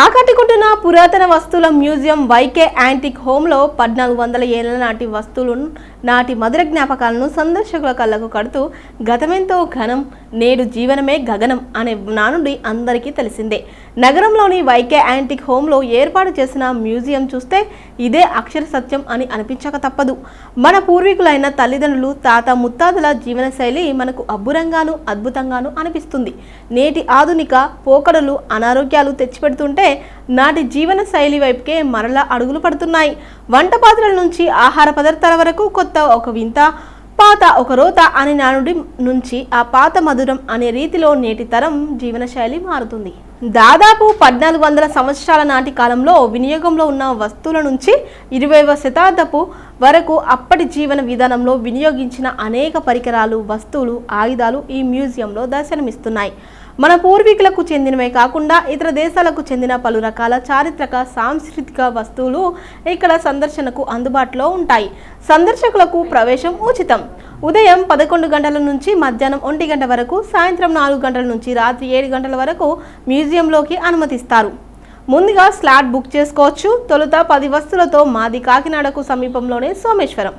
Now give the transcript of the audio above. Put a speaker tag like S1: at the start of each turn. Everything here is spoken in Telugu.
S1: ఆకట్టుకుంటున్న పురాతన వస్తువుల మ్యూజియం వైకే యాంటిక్ హోమ్లో 1400 ఏళ్ల నాటి వస్తువులు నాటి మధుర జ్ఞాపకాలను సందర్శకుల కళ్ళకు కడుతూ గతమెంతో ఘనం నేడు జీవనమే గగనం అనే నానుడి అందరికీ తెలిసిందే. నగరంలోని వైకే యాంటిక్ హోమ్లో ఏర్పాటు చేసిన మ్యూజియం చూస్తే ఇదే అక్షర సత్యం అని అనిపించక తప్పదు. మన పూర్వీకులైన తల్లిదండ్రులు తాత ముత్తాతల జీవనశైలి మనకు అబ్బురంగాను అద్భుతంగాను అనిపిస్తుంది. నేటి ఆధునిక పోకడలు అనారోగ్యాలు తెచ్చిపెడుతుంటే నాటి జీవన శైలి వైపుకే మరలా అడుగులు పడుతున్నాయి. వంట పాత్రల నుంచి ఆహార పదార్థాల వరకు కొత్త ఒక వింత, పాత ఒక రోత అనే నానుడి నుంచి ఆ పాత మధురం అనే రీతిలో నేటి తరం జీవనశైలి మారుతుంది. దాదాపు 1400 సంవత్సరాల నాటి కాలంలో వినియోగంలో ఉన్న వస్తువుల నుంచి 20వ శతాబ్దపు వరకు అప్పటి జీవన విధానంలో వినియోగించిన అనేక పరికరాలు, వస్తువులు, ఆయుధాలు ఈ మ్యూజియంలో దర్శనమిస్తున్నాయి. మన పూర్వీకులకు చెందినవే కాకుండా ఇతర దేశాలకు చెందిన పలు రకాల చారిత్రక, సాంస్కృతిక వస్తువులు ఇక్కడ సందర్శనకు అందుబాటులో ఉంటాయి. సందర్శకులకు ప్రవేశం ఉచితం. ఉదయం 11 గంటల నుంచి మధ్యాహ్నం 1 గంట వరకు, సాయంత్రం 4 గంటల నుంచి రాత్రి 7 గంటల వరకు మ్యూజియంలోకి అనుమతిస్తారు. ముందుగా స్లాట్ బుక్ చేసుకోవచ్చు. తొలుత 10 వస్తువులతో మాది కాకినాడకు సమీపంలోనే సోమేశ్వరం.